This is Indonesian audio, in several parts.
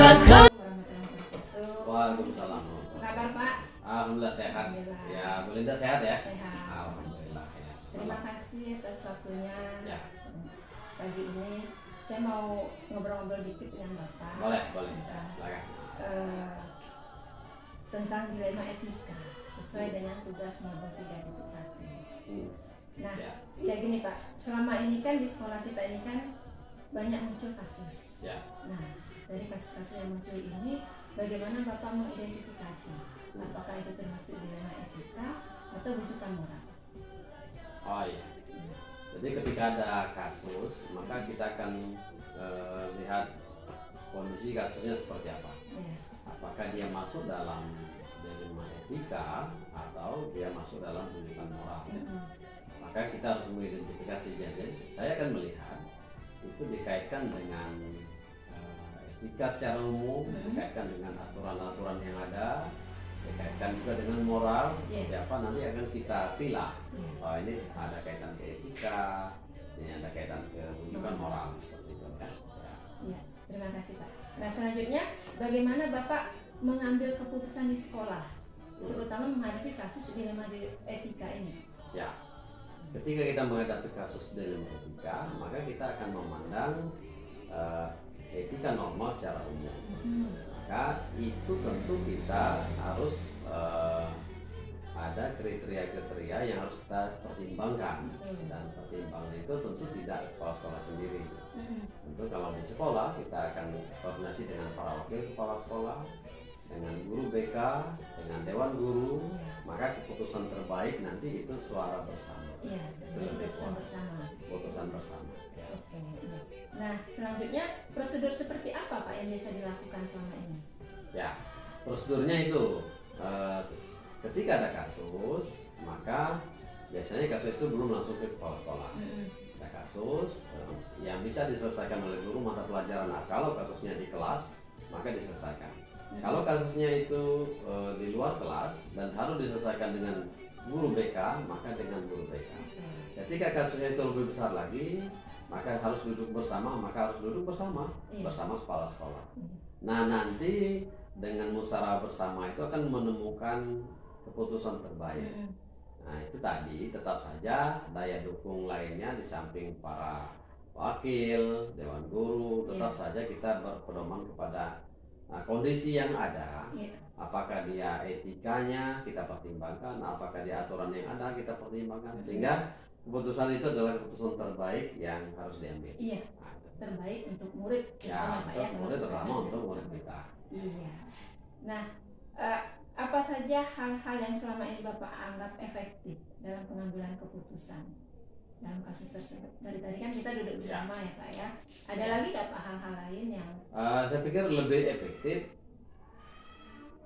Waalaikumsalam. Apa kabar Pak? Alhamdulillah sehat. Alhamdulillah. Ya, Bu Linda sehat ya? Sehat. Alhamdulillah ya. Terima kasih atas waktunya. Ya. Pagi ini saya mau ngobrol-ngobrol dikit dengan Bapak. Boleh. Silakan. Tentang dilema etika sesuai dengan tugas modul 3.1. Nah, kayak gini Pak, selama ini kan di sekolah kita ini kan banyak muncul kasus. Ya. Nah, dari kasus-kasus yang muncul ini, bagaimana Bapak mengidentifikasi apakah itu termasuk dilema etika atau rujukan moral? Oh iya. Jadi ketika ada kasus, maka kita akan lihat kondisi kasusnya seperti apa. Ya. Apakah dia masuk dalam dilema etika atau dia masuk dalam rujukan moral. Maka kita harus mengidentifikasi. Jadi saya akan melihat itu dikaitkan dengan etika secara umum, dikaitkan dengan aturan-aturan yang ada, dikaitkan juga dengan moral seperti apa, nanti akan kita pilih. Oh, ini ada kaitan ke etika, ini ada kaitan ke rujukan moral seperti itu kan. Ya, terima kasih Pak. Nah, selanjutnya bagaimana Bapak mengambil keputusan di sekolah, terutama menghadapi kasus dilema etika ini? Ya. Ketika kita menghadapi kasus dilema etika, maka kita akan memandang etika normal secara umum. Maka itu tentu kita harus ada kriteria-kriteria yang harus kita pertimbangkan, dan pertimbangan itu tentu tidak kepala sekolah sendiri. Tentu kalau di sekolah kita akan koordinasi dengan para wakil kepala sekolah, dengan guru BK, dengan dewan guru, maka keputusan terbaik nanti itu suara bersama. Iya, keputusan bersama. Keputusan bersama. Oke. Iya. Nah, selanjutnya prosedur seperti apa Pak yang biasa dilakukan selama ini? Ya, prosedurnya itu ketika ada kasus, maka biasanya kasus itu belum langsung ke kepala sekolah. Ada kasus yang bisa diselesaikan oleh guru mata pelajaran. Nah, kalau kasusnya di kelas, maka diselesaikan. Kalau kasusnya itu di luar kelas dan harus diselesaikan dengan guru BK, maka dengan guru BK. Ketika kasusnya itu lebih besar lagi, maka harus duduk bersama, bersama kepala sekolah. Nah, nanti dengan musyawarah bersama itu akan menemukan keputusan terbaik. Nah, itu tadi tetap saja daya dukung lainnya di samping para wakil, dewan guru, tetap saja kita berpedoman kepada kondisi yang ada. Apakah dia etikanya kita pertimbangkan, apakah dia aturan yang ada kita pertimbangkan, sehingga keputusan itu adalah keputusan terbaik yang harus diambil. Iya. Terbaik untuk murid. Ya, untuk murid, terutama untuk murid kita. Iya. Nah, apa saja hal-hal yang selama ini Bapak anggap efektif dalam pengambilan keputusan dalam kasus tersebut? Dari tadi kan kita duduk bersama ya Pak ya. Ada lagi nggak Pak hal-hal lain yang? Saya pikir lebih efektif.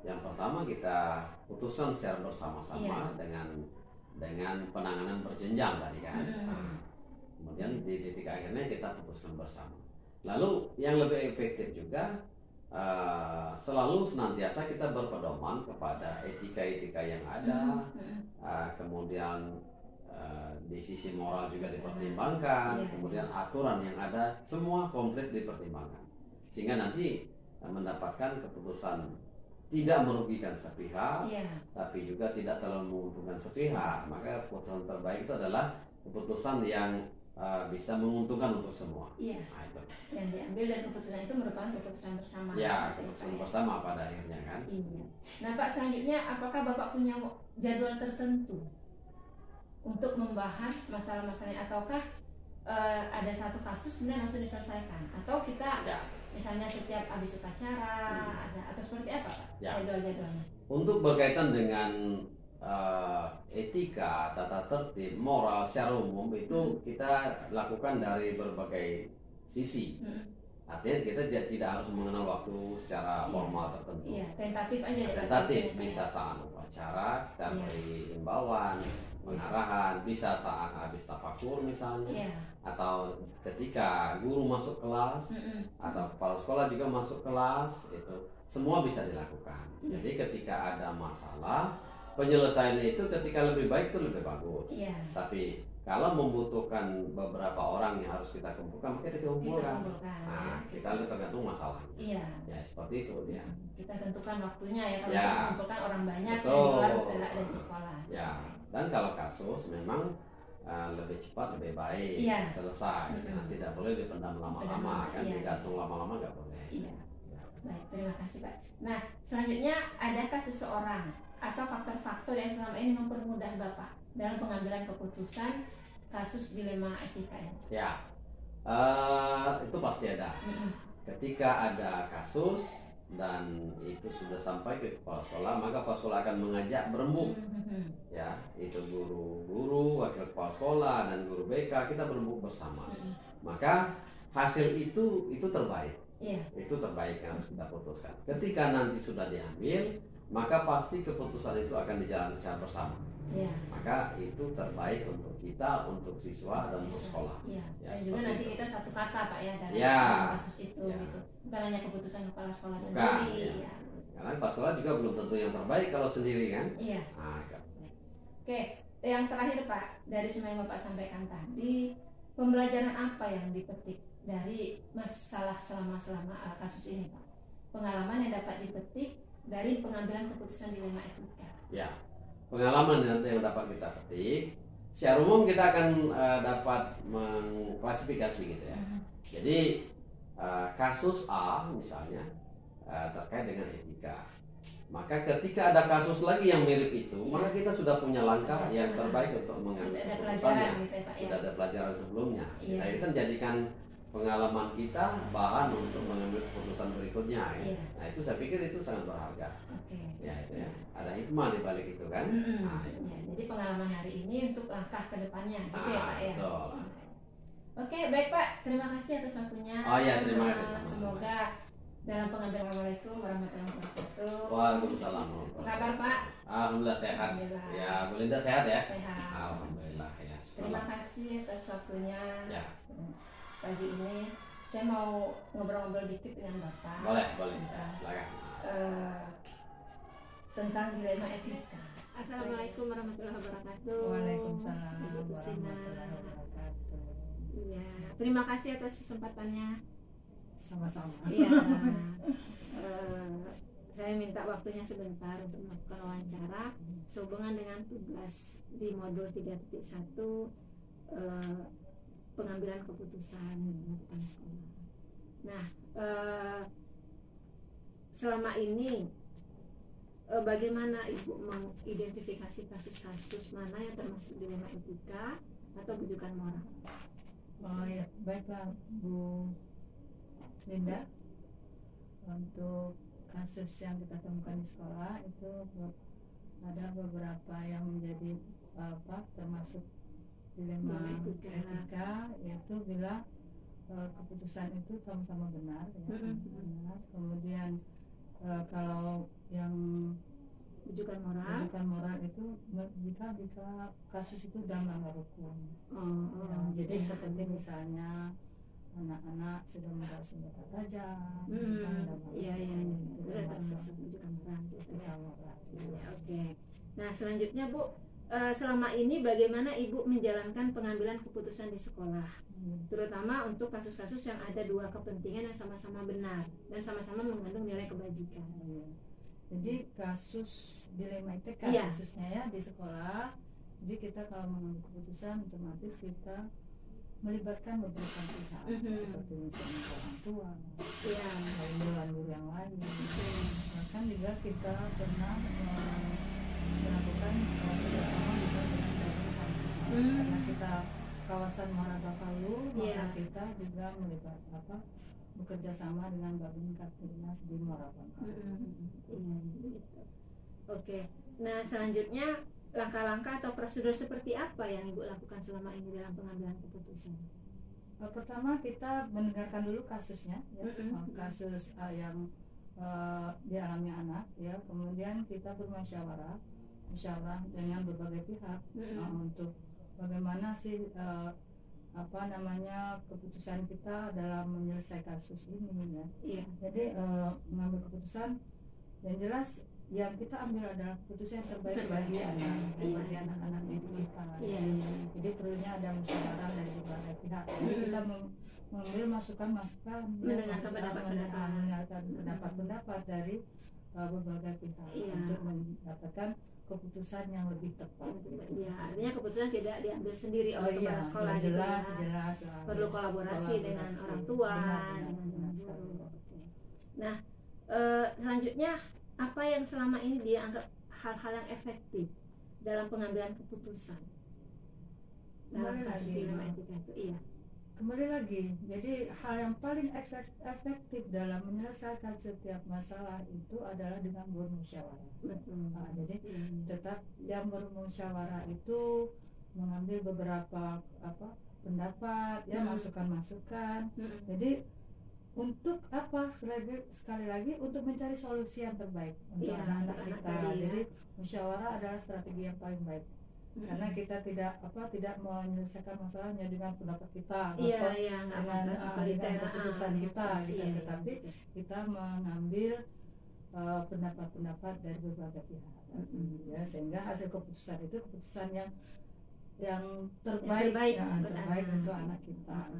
Yang pertama kita putuskan secara bersama-sama dengan penanganan berjenjang tadi kan. Kemudian di titik akhirnya kita putuskan bersama. Lalu yang lebih efektif juga selalu senantiasa kita berpedoman kepada etika-etika yang ada, kemudian di sisi moral juga dipertimbangkan, kemudian aturan yang ada semua komplit dipertimbangkan, sehingga nanti mendapatkan keputusan tidak merugikan sepihak, tapi juga tidak terlalu menguntungkan sepihak. Maka keputusan terbaik itu adalah keputusan yang bisa menguntungkan untuk semua. Nah, itu yang diambil, dan keputusan itu merupakan keputusan bersama. Ya, keputusan bersama pada akhirnya kan. Iya. Nah Pak, selanjutnya apakah Bapak punya jadwal tertentu untuk membahas masalah-masalahnya, ataukah ada satu kasus kemudian langsung diselesaikan, atau kita misalnya setiap habis upacara ada, atau seperti apa Pak jadwal-jadwalnya? Untuk berkaitan dengan etika, tata tertib, moral secara umum itu kita lakukan dari berbagai sisi. Artinya kita tidak harus mengenal waktu secara formal tertentu. Tentatif aja. Tentatif, bisa saat upacara kita beri imbauan, pengarahan, bisa saat habis tafakur misalnya, atau ketika guru masuk kelas, atau kepala sekolah juga masuk kelas, itu semua bisa dilakukan. Jadi ketika ada masalah, penyelesaian itu ketika lebih baik itu lebih bagus. Tapi Kalau membutuhkan beberapa orang yang harus kita kumpulkan, maka kita kumpulkan. Nah, kita lihat tergantung masalahnya. Iya. Ya seperti itu ya. Kita tentukan waktunya ya kalau Ya. kita mengumpulkan orang banyak Betul. yang di luar ada di sekolah. Ya. Dan kalau kasus memang lebih cepat lebih baik selesai. Nah, tidak boleh dipendam lama-lama kan, digantung lama-lama nggak boleh. Iya. Baik, terima kasih Pak. Nah, selanjutnya adakah seseorang atau faktor-faktor yang selama ini mempermudah Bapak dalam pengambilan keputusan kasus dilema etika ini? Ya, itu pasti ada. Ketika ada kasus dan itu sudah sampai ke kepala sekolah, maka kepala sekolah akan mengajak berembuk. Ya, itu guru-guru, wakil kepala sekolah dan guru BK, kita berembuk bersama. Maka hasil itu terbaik. Itu terbaik yang harus kita putuskan. Ketika nanti sudah diambil, maka pasti keputusan itu akan dijalankan secara bersama. Maka itu terbaik untuk kita, untuk siswa dan untuk sekolah. Dan juga nanti kita satu kata Pak ya dalam kasus itu gitu. Bukan hanya keputusan kepala sekolah sendiri. Karena kepala sekolah juga belum tentu yang terbaik kalau sendiri kan. Oke, yang terakhir Pak, dari semua yang Bapak sampaikan tadi, pembelajaran apa yang dipetik dari masalah selama kasus ini Pak? Pengalaman yang dapat dipetik dari pengambilan keputusan dilema etika. Ya, pengalaman yang dapat kita petik, secara umum kita akan dapat mengklasifikasi gitu ya. Jadi kasus A misalnya terkait dengan etika, maka ketika ada kasus lagi yang mirip itu, maka kita sudah punya langkah yang terbaik untuk mengambil keputusannya. Sudah ada pelajaran sebelumnya. Kita itu kan jadikan pengalaman kita bahan untuk mengambil keputusan berikutnya. Nah itu saya pikir itu sangat berharga. Ya itu ya. Ada hikmah di balik itu kan. Jadi pengalaman hari ini untuk langkah kedepannya, gitu ya Pak ya. Betul. Oke, baik Pak. Terima kasih atas waktunya. Terima kasih. Semoga dalam pengambilan. Assalamualaikum warahmatullahi wabarakatuh. Waalaikumsalam. Apa kabar Pak? Alhamdulillah sehat. Ya, Bu Linda sehat ya? Sehat. Alhamdulillah ya. Terima kasih atas waktunya. Ya. Pagi ini saya mau ngobrol-ngobrol dikit dengan Bapak. Boleh. Silakan. Tentang dilema etika. Assalamualaikum warahmatullahi wabarakatuh. Waalaikumsalam Ibu Sina. warahmatullahi wabarakatuh. Iya, terima kasih atas kesempatannya. Sama-sama. Iya. Saya minta waktunya sebentar untuk melakukan wawancara sehubungan dengan tugas di modul 3.1 pengambilan keputusan di depan sekolah. Nah, selama ini bagaimana Ibu mengidentifikasi kasus-kasus mana yang termasuk dilema etika atau bujukan moral? Oh ya, baiklah Bu Linda. Untuk kasus yang kita temukan di sekolah itu ada beberapa yang menjadi termasuk dilema etika, yaitu bila keputusan itu sama-sama benar, ya, benar. Kemudian kalau yang bujukan moral itu jika kasus itu dalam melanggar hukum. Jadi seperti misalnya anak-anak sudah membawa senjata tajam, itu termasuk bujukan moral. Oke. Nah selanjutnya Bu, selama ini bagaimana Ibu menjalankan pengambilan keputusan di sekolah, terutama untuk kasus-kasus yang ada dua kepentingan yang sama-sama benar dan sama-sama mengandung nilai kebajikan? Jadi kasus dilema etika khususnya ya di sekolah, jadi kita kalau mengambil keputusan otomatis kita melibatkan beberapa pihak, seperti misalnya orang tua, guru yang lain. Bahkan juga kita pernah melakukan kerjasama juga dengan Badan karena kita kawasan Marabakalu, maka kita juga bekerja sama dengan Babin Kapolres di Marabakalu. Oke. Nah selanjutnya langkah-langkah atau prosedur seperti apa yang Ibu lakukan selama ini dalam pengambilan keputusan? Pertama kita mendengarkan dulu kasusnya, kasus yang dialami anak, ya. Kemudian kita bermusyawarah dengan berbagai pihak untuk bagaimana sih keputusan kita dalam menyelesaikan kasus ini, ya. Jadi mengambil keputusan yang jelas yang kita ambil adalah keputusan yang terbaik bagi bagi anak-anak didik kita. Jadi perlunya ada musyawarah dari berbagai pihak. Jadi kita mengambil masukan-masukan, mendengarkan pendapat-pendapat dari berbagai pihak untuk mendapatkan keputusan yang lebih tepat. Iya, artinya keputusan tidak diambil sendiri oleh kepala sekolah, jelas, gitu ya. Jelas. Perlu kolaborasi dengan orang tua, dengan guru. Nah, selanjutnya apa yang selama ini dianggap hal-hal yang efektif dalam pengambilan keputusan dalam kasus dilema etika itu? Iya. Kembali lagi, jadi hal yang paling efektif dalam menyelesaikan setiap masalah itu adalah dengan bermusyawarah. Nah, jadi tetap yang bermusyawarah itu mengambil beberapa pendapat, masukan-masukan. Jadi untuk apa? Sekali lagi untuk mencari solusi yang terbaik untuk anak-anak kita. Jadi musyawarah adalah strategi yang paling baik. Karena kita tidak menyelesaikan masalahnya dengan pendapat kita atau dengan keputusan kita gitu, tetapi kita mengambil pendapat-pendapat dari berbagai pihak, ya, sehingga hasil keputusan itu keputusan yang terbaik untuk anak kita.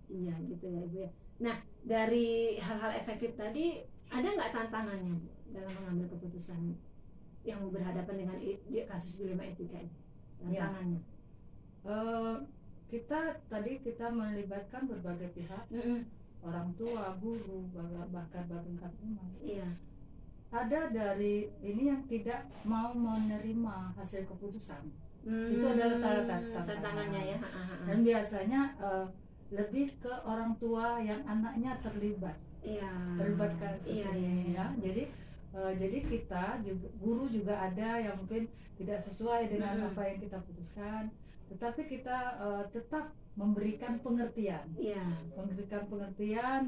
Iya gitu ya Ibu ya. Nah, dari hal-hal efektif tadi ada nggak tantangannya Bu dalam mengambil keputusan yang berhadapan dengan kasus dilema etika ini? Tantangannya? Kita melibatkan berbagai pihak, orang tua, guru, bahkan Babin Kamtibmas. Ada dari ini yang tidak mau menerima hasil keputusan. Itu adalah tantangannya ya. Dan biasanya lebih ke orang tua yang anaknya terlibat kasus ini ya. Jadi kita juga, guru juga ada yang mungkin tidak sesuai dengan apa yang kita putuskan, tetapi kita tetap memberikan pengertian,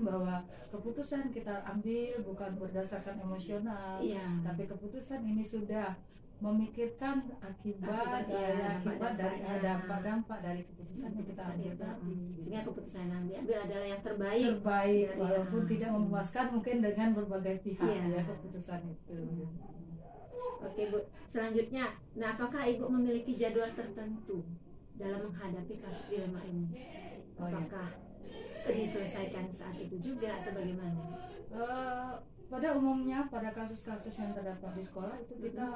bahwa keputusan kita ambil bukan berdasarkan emosional, tapi keputusan ini sudah memikirkan akibat dari dampak dari keputusan yang kita ambil tadi. Sehingga keputusan yang diambil adalah yang terbaik walaupun tidak memuaskan mungkin dengan berbagai pihak keputusan itu. Oke Bu, selanjutnya, nah apakah Ibu memiliki jadwal tertentu dalam menghadapi kasus dilema ini? Apakah diselesaikan saat itu juga atau bagaimana? Pada umumnya pada kasus-kasus yang terdapat di sekolah itu kita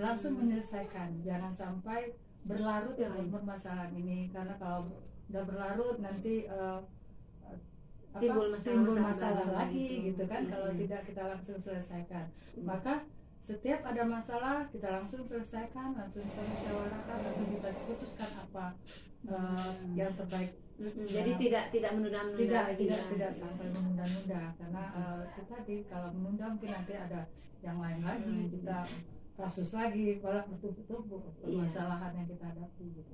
langsung menyelesaikan, jangan sampai berlarut dalam permasalahan ini, karena kalau udah berlarut nanti timbul masalah lagi gitu kan. Kalau tidak kita langsung selesaikan, maka setiap ada masalah kita langsung selesaikan, langsung kita musyawarahkan, langsung kita putuskan apa yang terbaik. Jadi tidak menunda-nunda, tidak sampai menunda-nunda, karena itu tadi kalau menunda mungkin nanti ada yang lain lagi, kita kasus lagi, malah bertumpuk-tumpuk permasalahan yang kita hadapi gitu.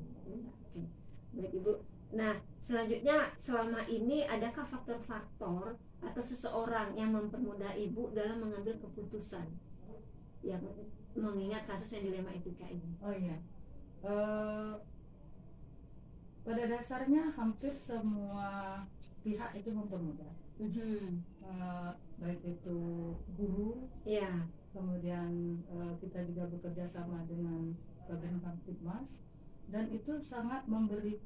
Baik Ibu. Nah, selanjutnya, selama ini adakah faktor-faktor atau seseorang yang mempermudah Ibu dalam mengambil keputusan yang mengingat kasus yang dilema etika ini? Pada dasarnya hampir semua pihak itu mempermudah, baik itu guru, kemudian kita juga bekerja sama dengan Babin Kamtibmas, dan itu sangat memberi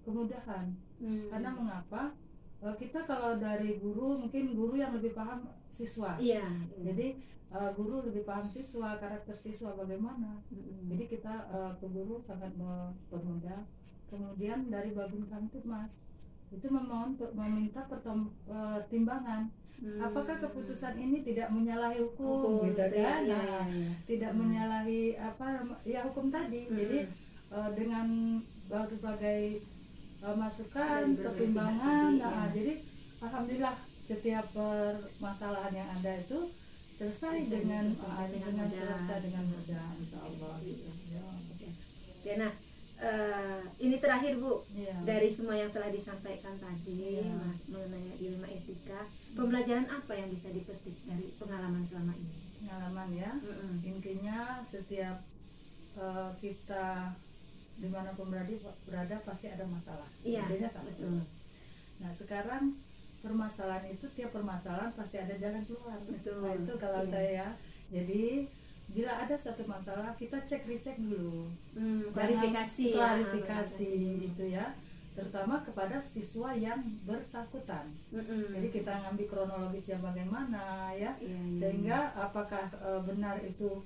kemudahan. Karena mengapa? Kita kalau dari guru, mungkin guru yang lebih paham siswa. Jadi guru lebih paham siswa, karakter siswa bagaimana. Jadi kita ke guru sangat mempermudah. Kemudian dari Babin Kamtibmas itu meminta pertimbangan. Apakah keputusan ini tidak menyalahi hukum gitu kan? Tidak menyalahi hukum tadi. Jadi dengan berbagai masukan, pertimbangan, jadi alhamdulillah setiap permasalahan yang ada itu selesai dengan mudah, insyaallah. Nah, ini terakhir Bu, dari semua yang telah disampaikan tadi mengenai dilema etika, pembelajaran apa yang bisa dipetik dari pengalaman selama ini? Pengalaman ya, intinya setiap kita dimanapun berada pasti ada masalah. Betul. Nah sekarang permasalahan itu, tiap permasalahan pasti ada jalan keluar. Betul. Nah itu kalau saya, jadi bila ada suatu masalah kita recheck dulu, klarifikasi gitu ya, terutama kepada siswa yang bersangkutan. Jadi kita ngambil kronologisnya bagaimana ya, sehingga apakah benar itu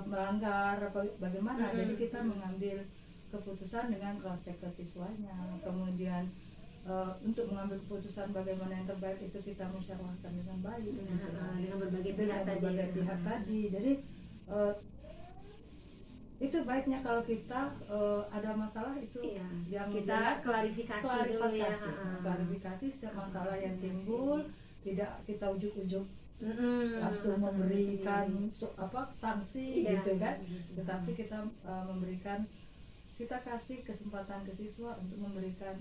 melanggar apa bagaimana. Jadi kita mengambil keputusan dengan cross check ke siswanya, kemudian untuk mengambil keputusan bagaimana yang terbaik itu kita musyawarahkan dengan baik dengan berbagai pihak tadi. Jadi itu baiknya kalau kita ada masalah itu yang kita klarifikasi dulu ya. Klarifikasi setiap masalah yang timbul, tidak kita ujuk-ujuk langsung memberikan sanksi gitu kan, tetapi kita memberikan, kita kasih kesempatan ke siswa untuk memberikan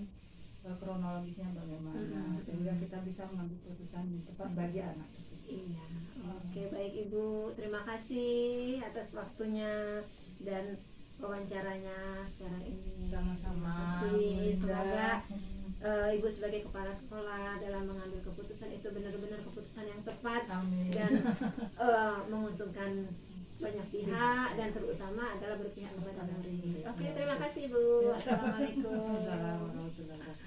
kronologisnya bagaimana, sehingga kita bisa mengambil keputusan yang tepat bagi anak tersebut. Iya, oke, baik Ibu, terima kasih atas waktunya dan wawancaranya sekarang ini. Sama-sama. Semoga Ibu sebagai kepala sekolah dalam mengambil keputusan itu benar-benar keputusan yang tepat. Amin. Dan menguntungkan banyak pihak dan terutama adalah berpihak kepada murid. Oke, terima kasih Ibu. Assalamualaikum. Assalamualaikum warahmatullahi wabarakatuh.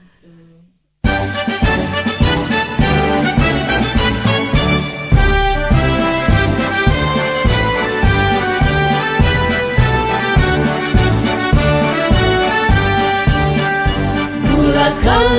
Bulatkan